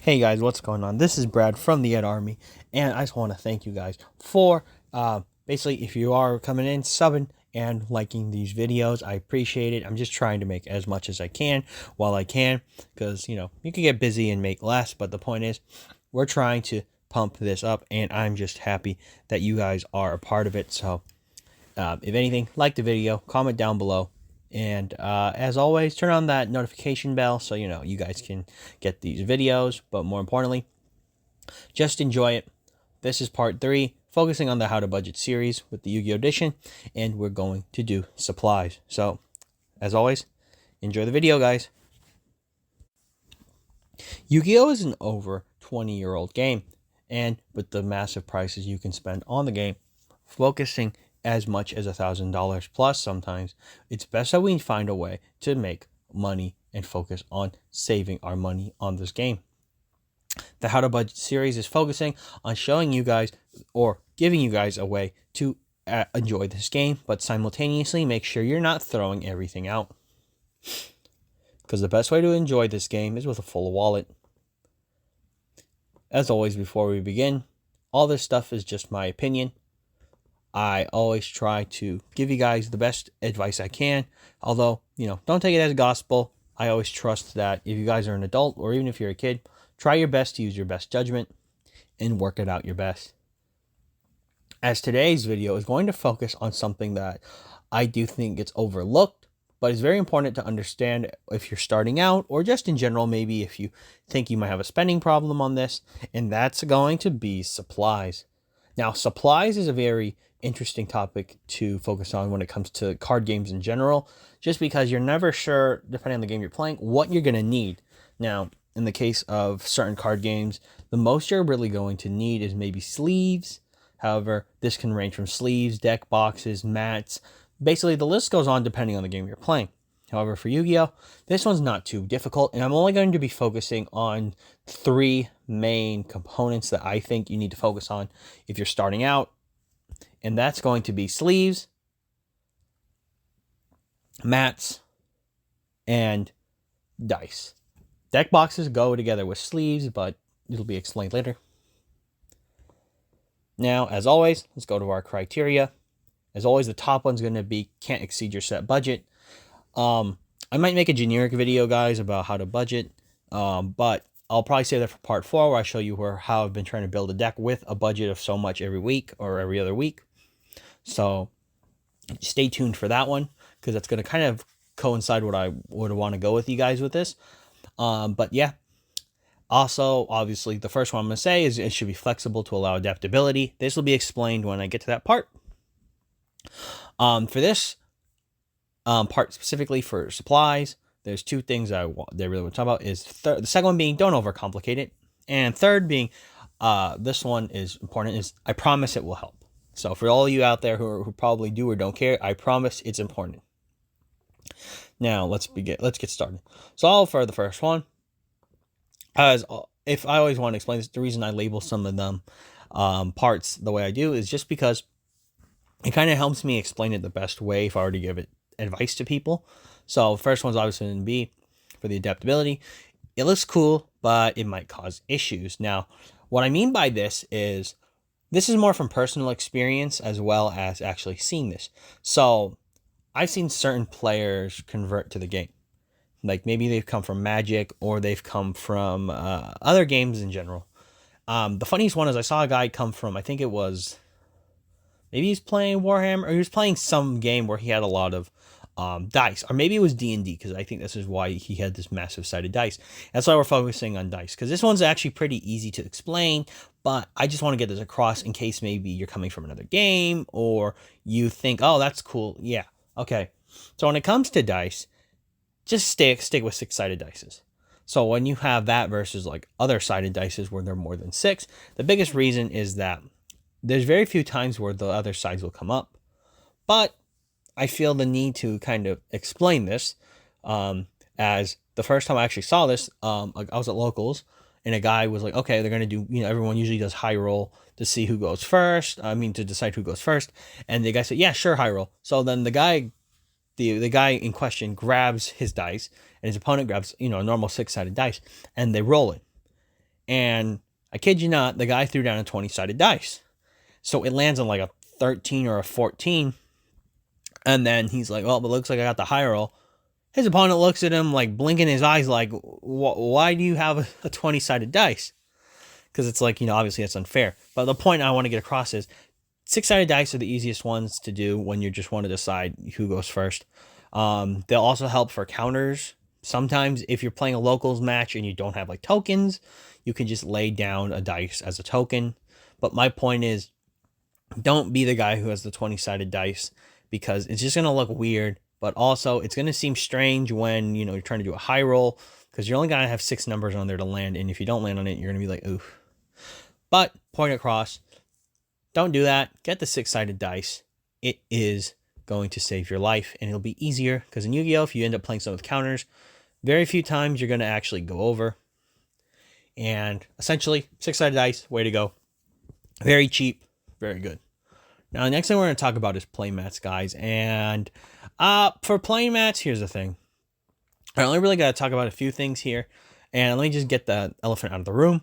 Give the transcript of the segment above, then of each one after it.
Hey guys, what's going on? This is Brad from the Ed Army, and I just want to thank you guys for basically, if you are coming in, subbing, and liking these videos. I appreciate it. I'm just trying to make as much as I can while I can, because you can get busy and make less, but the point is, we're trying to pump this up, and I'm just happy that you guys are a part of it. So, if anything, like the video, comment down below. And as always, turn on that notification bell so you guys can get these videos. But more importantly, just enjoy it. This is part 3, focusing on the How to Budget series with the Yu-Gi-Oh edition, and we're going to do supplies. So, as always, enjoy the video, guys. Yu-Gi-Oh is an over 20-year-old game, and with the massive prices you can spend on the game, focusing as much as $1,000 plus sometimes, it's best that we find a way to make money and focus on saving our money on this game. The How to Budget series is focusing on showing you guys or giving you guys a way to enjoy this game, but simultaneously make sure you're not throwing everything out. Because the best way to enjoy this game is with a full wallet. As always, before we begin, all this stuff is just my opinion. I always try to give you guys the best advice I can. Although, don't take it as gospel. I always trust that if you guys are an adult or even if you're a kid, try your best to use your best judgment and work it out your best. As today's video is going to focus on something that I do think gets overlooked, but it's very important to understand if you're starting out or just in general, maybe if you think you might have a spending problem on this, and that's going to be supplies. Now, supplies is a very interesting topic to focus on when it comes to card games in general, just because you're never sure, depending on the game you're playing, what you're going to need. Now, in the case of certain card games, the most you're really going to need is maybe sleeves. However, this can range from sleeves, deck boxes, mats. Basically, the list goes on depending on the game you're playing. However, for Yu-Gi-Oh, this one's not too difficult, and I'm only going to be focusing on 3 main components that I think you need to focus on if you're starting out. And that's going to be sleeves, mats, and dice. Deck boxes go together with sleeves, but it'll be explained later. Now, as always, let's go to our criteria. As always, the top one's going to be can't exceed your set budget. I might make a generic video, guys, about how to budget, but I'll probably save that for part 4, where I show you how I've been trying to build a deck with a budget of so much every week or every other week. So stay tuned for that one, because that's going to kind of coincide what I would want to go with you guys with this. But yeah, also, obviously, the first one I'm going to say is it should be flexible to allow adaptability. This will be explained when I get to that part. For this part specifically for supplies, there's 2 things I really want to talk about. Is the second one being don't overcomplicate it, and third being this one is important, is I promise it will help. So for all you out there who probably do or don't care, I promise it's important. Now let's get started. So for the first one, if I always want to explain this, the reason I label some of them parts the way I do is just because it kind of helps me explain it the best way if I were to give it advice to people. So first one's obviously going to be for the adaptability. It looks cool, but it might cause issues. Now, what I mean by this is more from personal experience as well as actually seeing this. So I've seen certain players convert to the game. Like maybe they've come from Magic or they've come from other games in general. The funniest one is I saw a guy come from, I think it was, maybe he's playing Warhammer, or he was playing some game where he had a lot of dice, or maybe it was D&D, because I think this is why he had this massive sided dice. That's why we're focusing on dice, because this one's actually pretty easy to explain, but I just want to get this across in case maybe you're coming from another game, or you think, oh, that's cool. Yeah, okay. So when it comes to dice, just stick with 6-sided dices. So when you have that versus like other sided dices where they're more than 6, the biggest reason is that there's very few times where the other sides will come up. But I feel the need to kind of explain this, as the first time I actually saw this, I was at locals, and a guy was like, okay, they're going to do, everyone usually does high roll to see who goes first. To decide who goes first. And the guy said, yeah, sure, high roll. So then the guy in question grabs his dice, and his opponent grabs, a normal 6-sided dice, and they roll it. And I kid you not, the guy threw down a 20-sided dice. So it lands on like a 13 or a 14. And then he's like, oh, but looks like I got the high roll. His opponent looks at him like blinking his eyes like, why do you have a 20-sided dice? Because it's like, obviously that's unfair. But the point I want to get across is 6-sided dice are the easiest ones to do when you just want to decide who goes first. They'll also help for counters. Sometimes if you're playing a locals match and you don't have like tokens, you can just lay down a dice as a token. But my point is, don't be the guy who has the 20-sided dice, because it's just going to look weird. But also, it's going to seem strange when, you're trying to do a high roll, because you're only going to have 6 numbers on there to land. And if you don't land on it, you're going to be like, oof. But point across, don't do that. Get the 6-sided dice. It is going to save your life, and it'll be easier, because in Yu-Gi-Oh, if you end up playing some with counters, very few times you're going to actually go over. And essentially, 6-sided dice, way to go. Very cheap, very good. Now, the next thing we're going to talk about is playmats, guys. And for playmats, here's the thing. I only really got to talk about a few things here. And let me just get the elephant out of the room.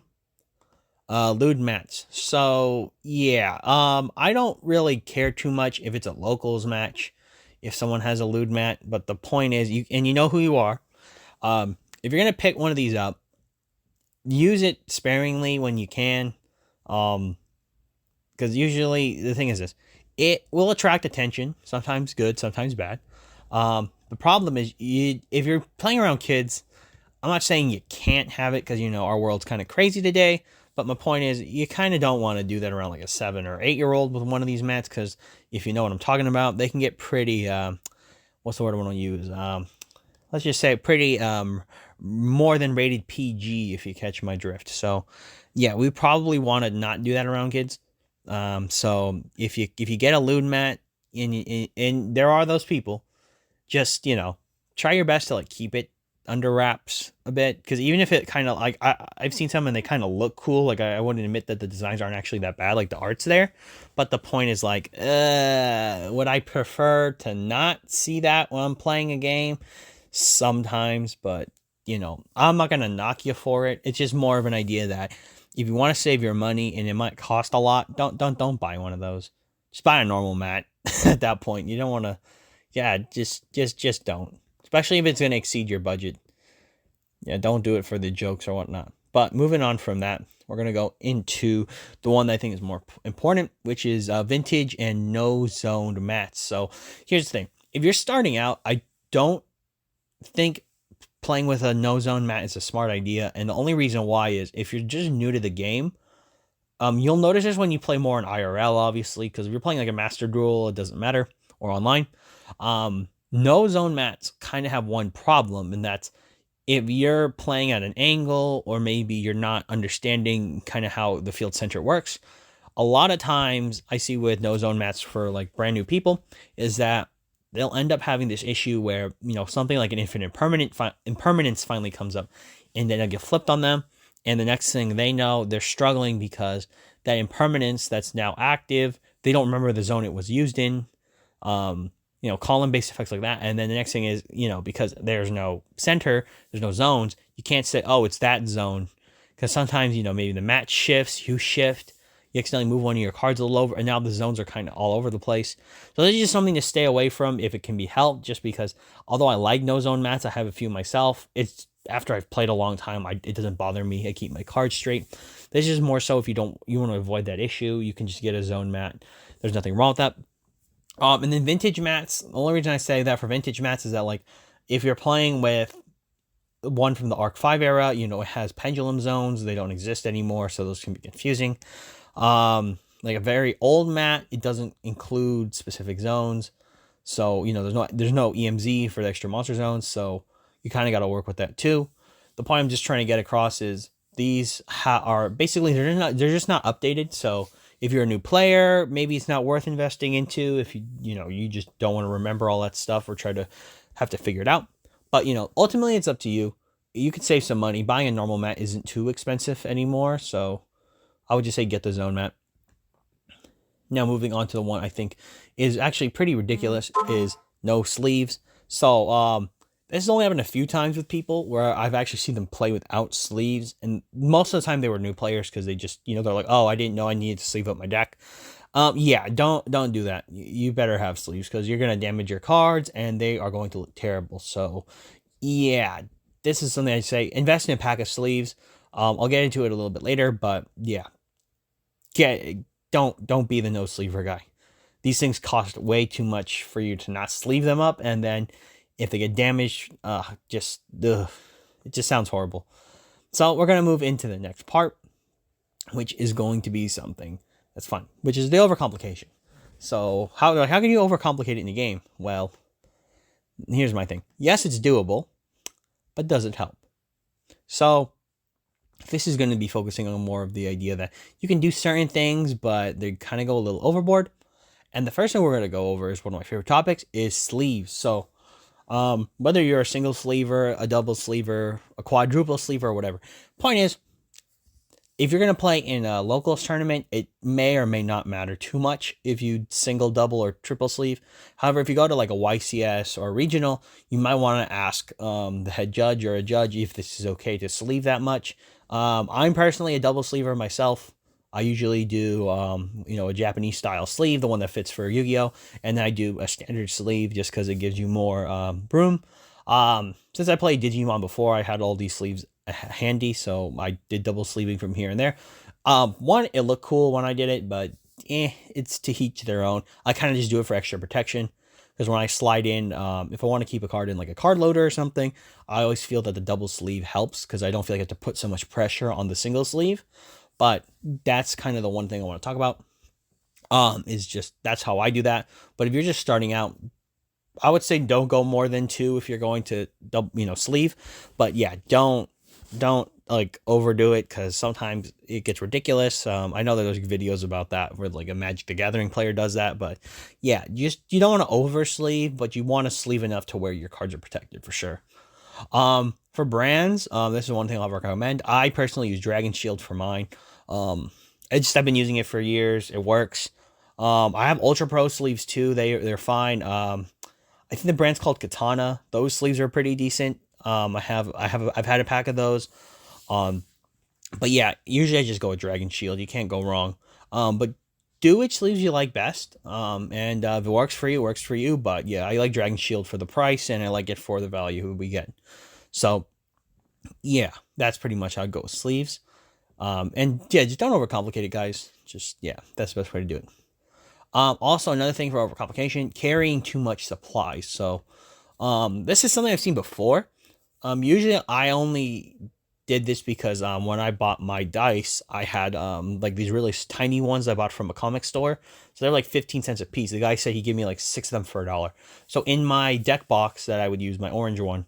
Lewd mats. So, yeah. I don't really care too much if it's a locals match, if someone has a lewd mat. But the point is, you know who you are. If you're going to pick one of these up, use it sparingly when you can. Because usually, the thing is this, it will attract attention, sometimes good, sometimes bad. The problem is, if you're playing around kids, I'm not saying you can't have it, because, our world's kind of crazy today, but my point is, you kind of don't want to do that around like a 7 or 8-year-old with one of these mats, because if you know what I'm talking about, they can get pretty, what's the word I want to use? Let's just say pretty, more than rated PG, if you catch my drift. So, yeah, we probably want to not do that around kids. So if you get a lewd mat, and there are those people, just, try your best to like keep it under wraps a bit, because even if it kind of like, I've seen some and they kind of look cool, like I wouldn't admit that the designs aren't actually that bad, like the art's there, but the point is like, would I prefer to not see that when I'm playing a game? Sometimes, but I'm not gonna knock you for it. It's just more of an idea that if you want to save your money and it might cost a lot, don't buy one of those. Just buy a normal mat at that point. You don't want to, yeah, just don't. Especially if it's going to exceed your budget. Yeah, don't do it for the jokes or whatnot. But moving on from that, we're going to go into the one that I think is more important, which is vintage and no-zoned mats. So here's the thing. If you're starting out, I don't think playing with a no-zone mat is a smart idea. And the only reason why is if you're just new to the game, you'll notice this when you play more in IRL, obviously, because if you're playing like a Master Duel, it doesn't matter, or online. No-zone mats kind of have one problem, and that's if you're playing at an angle, or maybe you're not understanding kind of how the field center works. A lot of times I see with no-zone mats for like brand new people is that they'll end up having this issue where, something like an infinite impermanence finally comes up, and then they'll get flipped on them. And the next thing they know, they're struggling because that impermanence that's now active, they don't remember the zone it was used in. Column-based effects like that. And then the next thing is, because there's no center, there's no zones, you can't say, oh, it's that zone. Because sometimes, maybe the match shifts, you shift, you accidentally move one of your cards a little over, and now the zones are kind of all over the place. So this is just something to stay away from if it can be helped, just because although I like no-zone mats, I have a few myself, it's after I've played a long time, it doesn't bother me. I keep my cards straight. This is more so if you want to avoid that issue, you can just get a zone mat. There's nothing wrong with that. And then vintage mats, the only reason I say that for vintage mats is that, like, if you're playing with one from the Arc 5 era, it has pendulum zones. They don't exist anymore, so those can be confusing. Like a very old mat, it doesn't include specific zones. So, there's no EMZ for the extra monster zones, so you kind of got to work with that too. The point I'm just trying to get across is these are basically, they're just not updated, so if you're a new player, maybe it's not worth investing into if you just don't want to remember all that stuff or try to have to figure it out. But, ultimately it's up to you. You could save some money. Buying a normal mat isn't too expensive anymore, so I would just say get the zone mat. Now moving on to the one I think is actually pretty ridiculous is no sleeves. So This has only happened a few times with people where I've actually seen them play without sleeves, and most of the time they were new players because they just, they're like, oh, I didn't know I needed to sleeve up my deck. Yeah, don't do that. You better have sleeves because you're gonna damage your cards and they are going to look terrible. So yeah, this is something I say. Invest in a pack of sleeves. I'll get into it a little bit later, but yeah, get don't be the no sleever guy. These things cost way too much for you to not sleeve them up, and then if they get damaged, it just sounds horrible. So we're gonna move into the next part, which is going to be something that's fun, which is the overcomplication. So how can you overcomplicate it in the game? Well, here's my thing. Yes, it's doable, but does it help? So this is going to be focusing on more of the idea that you can do certain things, but they kind of go a little overboard. And the first thing we're going to go over is one of my favorite topics is sleeves. So whether you're a single sleever, a double sleever, a quadruple sleever, or whatever, point is, if you're going to play in a locals tournament, it may or may not matter too much if you single, double, or triple sleeve. However, if you go to like a YCS or a regional, you might want to ask the head judge or a judge if this is okay to sleeve that much. I'm personally a double sleever myself. I usually do, a Japanese style sleeve, the one that fits for Yu-Gi-Oh! And then I do a standard sleeve just because it gives you more room. Since I played Digimon before, I had all these sleeves handy, so I did double sleeving from here and there. One, it looked cool when I did it, but it's to each their own. I kind of just do it for extra protection, because when I slide in, if I want to keep a card in like a card loader or something, I always feel that the double sleeve helps because I don't feel like I have to put so much pressure on the single sleeve. But that's kind of the one thing I want to talk about. Is just that's how I do that. But if you're just starting out, I would say don't go more than 2 if you're going to sleeve. But yeah, don't like overdo it because sometimes it gets ridiculous. I know that there's videos about that where like a Magic the Gathering player does that, but yeah, you don't want to over sleeve, but you want to sleeve enough to where your cards are protected for sure. For brands, this is one thing I'll recommend. I personally use Dragon Shield for mine. I've been using it for years. It works. I have Ultra Pro sleeves too. They're fine. I think the brand's called Katana. Those sleeves are pretty decent. I've had a pack of those. But yeah, usually I just go with Dragon Shield. You can't go wrong. But do which sleeves you like best. And if it works for you, it works for you. But yeah, I like Dragon Shield for the price, and I like it for the value we get. So yeah, that's pretty much how I go with sleeves. And yeah, just don't overcomplicate it, guys. Just, yeah, that's the best way to do it. Also, another thing for overcomplication, carrying too much supplies. So, this is something I've seen before. Usually I only did this because, when I bought my dice, I had, like these really tiny ones I bought from a comic store. So they're like 15 cents a piece. The guy said he'd give me like 6 of them for $1. So in my deck box that I would use, my orange one,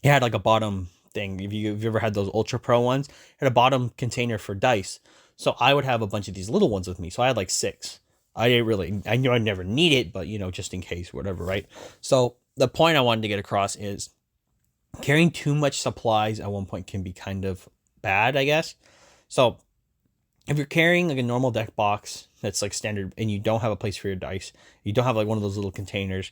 it had like a bottom thing. If you've ever had those Ultra Pro ones, it had a bottom container for dice. So I would have a bunch of these little ones with me. So I had like 6. I knew I'd never need it, but just in case, whatever, right? So the point I wanted to get across is carrying too much supplies at one point can be kind of bad, I guess. So if you're carrying like a normal deck box that's like standard and you don't have a place for your dice, you don't have like one of those little containers,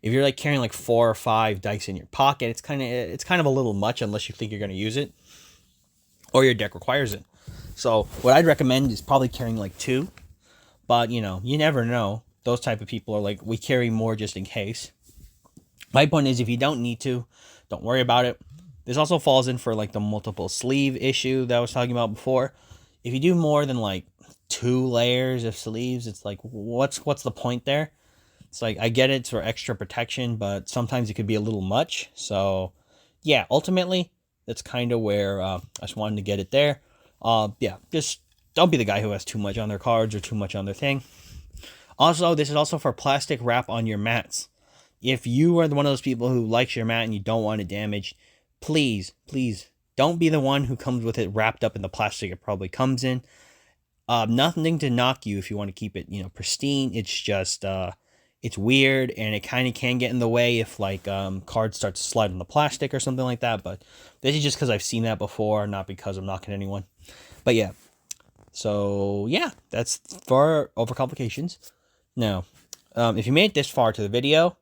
if you're like carrying like 4 or 5 dice in your pocket, it's kind of a little much unless you think you're going to use it or your deck requires it. So what I'd recommend is probably carrying like 2, but you never know. Those type of people are like, we carry more just in case. My point is, if you don't need to, don't worry about it. This also falls in for like the multiple sleeve issue that I was talking about before. If you do more than like 2 layers of sleeves, it's like, what's the point there? It's like, I get it's for extra protection, but sometimes it could be a little much. So yeah, ultimately, that's kind of where I just wanted to get it there. Yeah, just don't be the guy who has too much on their cards or too much on their thing. Also, this is also for plastic wrap on your mats. If you are one of those people who likes your mat and you don't want it damaged, please don't be the one who comes with it wrapped up in the plastic it probably comes in. Nothing to knock you if you want to keep it, pristine. It's just, it's weird and it kind of can get in the way if like cards start to slide on the plastic or something like that. But this is just because I've seen that before, not because I'm knocking anyone. But yeah, so yeah, that's for overcomplications. Now, if you made it this far to the video,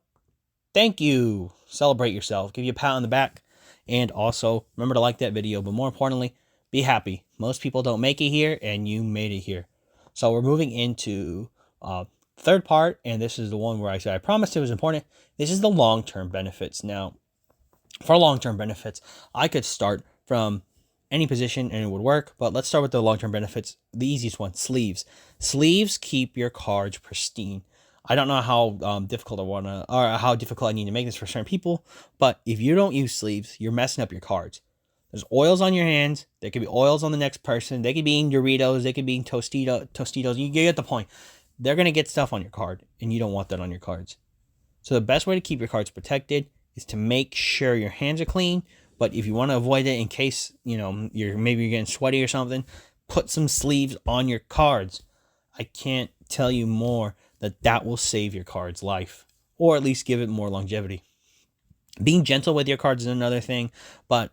thank you. Celebrate yourself. Give you a pat on the back. And also, remember to like that video. But more importantly, be happy. Most people don't make it here, and you made it here. So we're moving into third part, and this is the one where I said I promised it was important. This is the long-term benefits. Now, for long-term benefits, I could start from any position and it would work, but let's start with the long-term benefits. The easiest one, sleeves. Sleeves keep your cards pristine. I don't know how difficult how difficult I need to make this for certain people, but if you don't use sleeves, you're messing up your cards. There's oils on your hands. There could be oils on the next person. They could be in Doritos. They could be in Tostitos. You get the point. They're going to get stuff on your card, and you don't want that on your cards. So the best way to keep your cards protected is to make sure your hands are clean. But if you want to avoid it in case, you're getting sweaty or something, put some sleeves on your cards. I can't tell you more that will save your card's life, or at least give it more longevity. Being gentle with your cards is another thing, but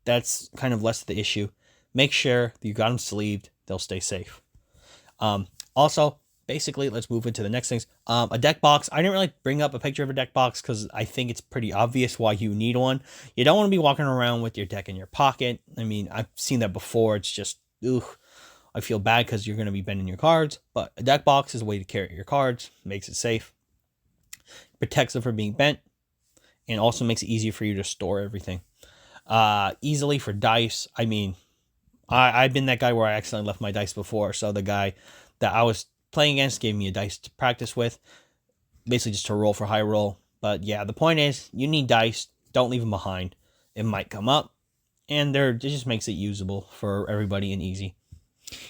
that's kind of less the issue. Make sure you got them sleeved. They'll stay safe. Also, basically, let's move into the next things. A deck box. I didn't really bring up a picture of a deck box because I think it's pretty obvious why you need one. You don't want to be walking around with your deck in your pocket. I mean, I've seen that before. It's just, I feel bad because you're going to be bending your cards. But a deck box is a way to carry your cards. Makes it safe. Protects them from being bent. And also makes it easier for you to store everything. Easily for dice. I mean, I've been that guy where I accidentally left my dice before. So the guy that I was playing against gave me a dice to practice with, basically just to roll for high roll. But yeah, the point is, you need dice. Don't leave them behind. It might come up, and it just makes it usable for everybody and easy.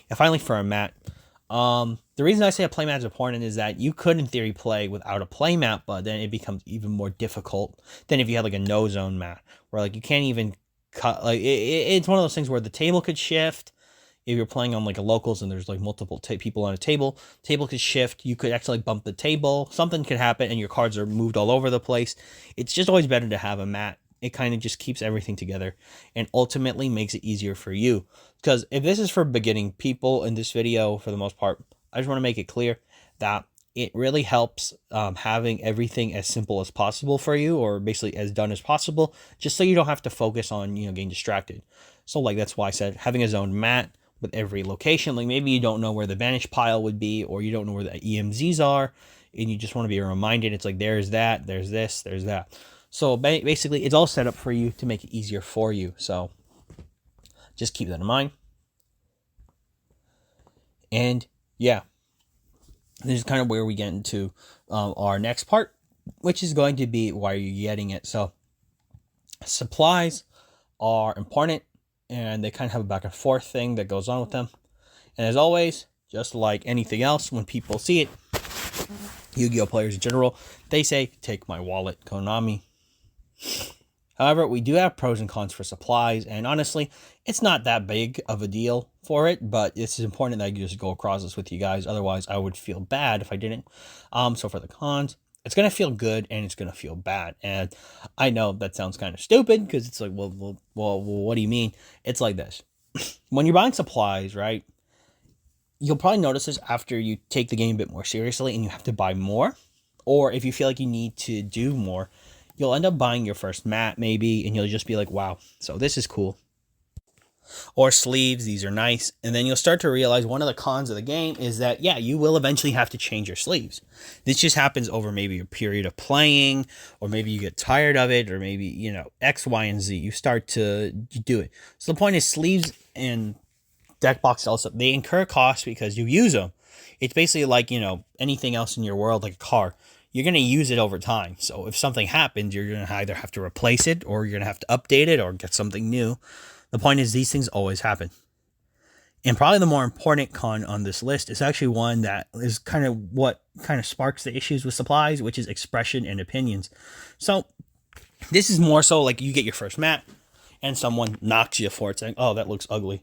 And finally, for a mat. The reason I say a playmat is important is that you could, in theory, play without a playmat, but then it becomes even more difficult than if you had like a no zone mat, where like you can't even cut. Like it's one of those things where the table could shift. If you're playing on like a locals and there's like multiple people on a table could shift. You could actually bump the table. Something could happen and your cards are moved all over the place. It's just always better to have a mat. It kind of just keeps everything together and ultimately makes it easier for you. Because if this is for beginning people in this video, for the most part, I just want to make it clear that it really helps having everything as simple as possible for you, or basically as done as possible, just so you don't have to focus on, getting distracted. So like, that's why I said having a zoned mat with every location. Like maybe you don't know where the vanish pile would be, or you don't know where the EMZs are, and you just want to be reminded. It's like, there's that, there's this, there's that. So basically, it's all set up for you to make it easier for you. So just keep that in mind. And yeah, this is kind of where we get into our next part, which is going to be why are you getting it. So supplies are important, and they kind of have a back and forth thing that goes on with them. And as always, just like anything else, when people see it, Yu-Gi-Oh players in general, they say, take my wallet, Konami. However, we do have pros and cons for supplies, and honestly, it's not that big of a deal for it, but it's important that I just go across this with you guys. Otherwise, I would feel bad if I didn't. So for the cons, it's going to feel good and it's going to feel bad. And I know that sounds kind of stupid because it's like, well, what do you mean? It's like this. When you're buying supplies, right, you'll probably notice this after you take the game a bit more seriously and you have to buy more. Or if you feel like you need to do more, you'll end up buying your first mat maybe, and you'll just be like, wow, so this is cool. Or sleeves, these are nice. And then you'll start to realize one of the cons of the game is that, yeah, you will eventually have to change your sleeves. This just happens over maybe a period of playing, or maybe you get tired of it, or maybe, X, Y, and Z. You start to do it. So the point is, sleeves and deck boxes also, they incur costs because you use them. It's basically like, anything else in your world, like a car. You're going to use it over time. So if something happens, you're going to either have to replace it, or you're going to have to update it, or get something new. The point is, these things always happen. And probably the more important con on this list is actually one that is kind of what kind of sparks the issues with supplies, which is expression and opinions. So this is more so like you get your first mat and someone knocks you for it, saying, oh, that looks ugly.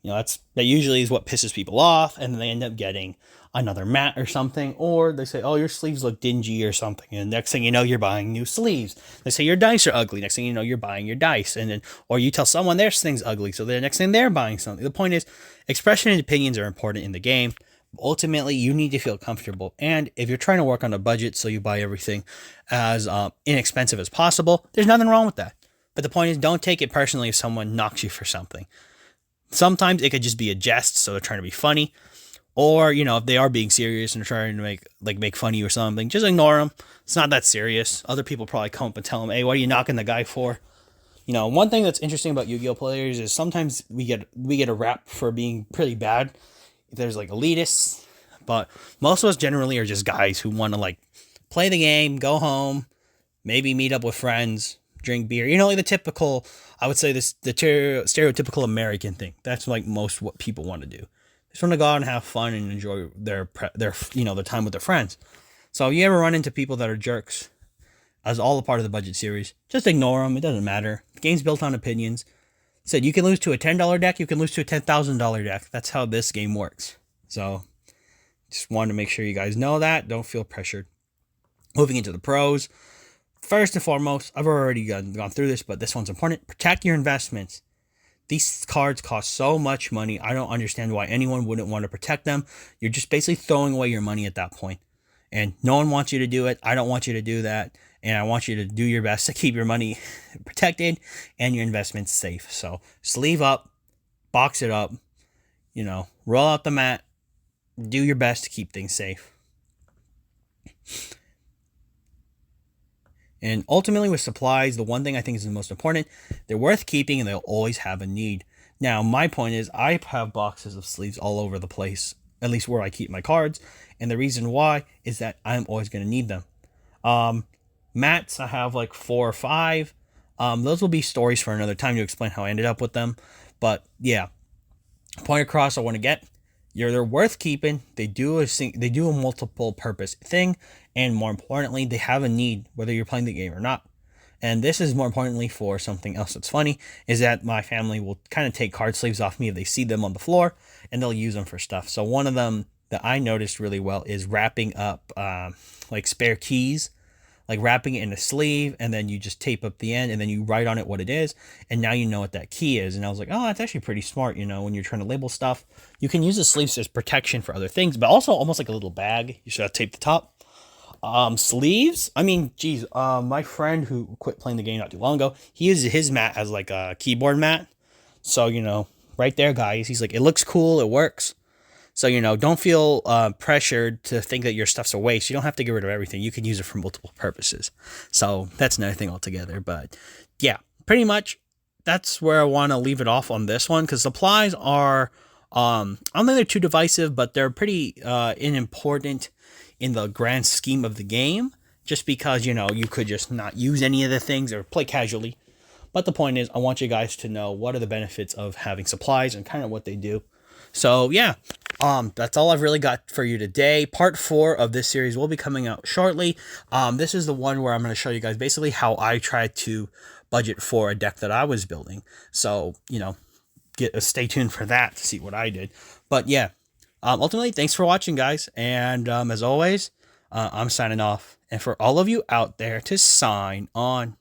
That usually is what pisses people off, and then they end up getting another mat or something, or they say, oh, your sleeves look dingy or something, and next thing you know, you're buying new sleeves. They say your dice are ugly, next thing you know, you're buying your dice, and then, or you tell someone their thing's ugly, so the next thing they're buying something. The point is, expression and opinions are important in the game, Ultimately, you need to feel comfortable. And if you're trying to work on a budget so you buy everything as inexpensive as possible, there's nothing wrong with that. But the point is, don't take it personally if someone knocks you for something. Sometimes it could just be a jest, so they're trying to be funny. Or, if they are being serious and they're trying to make fun of you or something, just ignore them. It's not that serious. Other people probably come up and tell them, hey, what are you knocking the guy for? One thing that's interesting about Yu-Gi-Oh players is sometimes we get a rap for being pretty bad. There's like elitists, but most of us generally are just guys who want to play the game, go home, maybe meet up with friends, drink beer. Like the typical, I would say the stereotypical American thing. That's like most what people want to do. They just want to go out and have fun and enjoy their time with their friends. So if you ever run into people that are jerks, as all a part of the budget series, just ignore them. It doesn't matter. The game's built on opinions. Said you can lose to a $10 deck, you can lose to a $10,000 deck. That's how this game works. So, just wanted to make sure you guys know that. Don't feel pressured. Moving into the pros. First and foremost, I've already gone through this, but this one's important. Protect your investments. These cards cost so much money. I don't understand why anyone wouldn't want to protect them. You're just basically throwing away your money at that point. And no one wants you to do it. I don't want you to do that. And I want you to do your best to keep your money protected and your investments safe. So sleeve up, box it up, roll out the mat, do your best to keep things safe. And ultimately with supplies, the one thing I think is the most important, they're worth keeping and they'll always have a need. Now, my point is I have boxes of sleeves all over the place, at least where I keep my cards. And the reason why is that I'm always going to need them. Mats, I have like 4 or 5. Those will be stories for another time to explain how I ended up with them. But yeah, point across I want to get. They're worth keeping. They do a multiple purpose thing. And more importantly, they have a need, whether you're playing the game or not. And this is more importantly for something else that's funny, is that my family will kind of take card sleeves off me if they see them on the floor, and they'll use them for stuff. So one of them that I noticed really well is wrapping up spare keys, like wrapping it in a sleeve, and then you just tape up the end, and then you write on it what it is, and now you know what that key is. And I was like, oh, that's actually pretty smart, when you're trying to label stuff. You can use the sleeves as protection for other things, but also almost like a little bag. You should have tape the top. Sleeves, my friend who quit playing the game not too long ago, he uses his mat as like a keyboard mat. So, right there, guys, he's like, it looks cool, it works. So, don't feel pressured to think that your stuff's a waste. You don't have to get rid of everything. You can use it for multiple purposes. So that's another thing altogether. But yeah, pretty much that's where I want to leave it off on this one, because supplies are, I don't think they're too divisive, but they're pretty unimportant in the grand scheme of the game, just because, you could just not use any of the things or play casually. But the point is, I want you guys to know what are the benefits of having supplies and kind of what they do. So yeah, that's all I've really got for you today. Part 4 of this series will be coming out shortly. This is the one where I'm going to show you guys basically how I tried to budget for a deck that I was building. So, stay tuned for that to see what I did. But yeah, ultimately, thanks for watching, guys. And as always, I'm signing off. And for all of you out there, to sign on.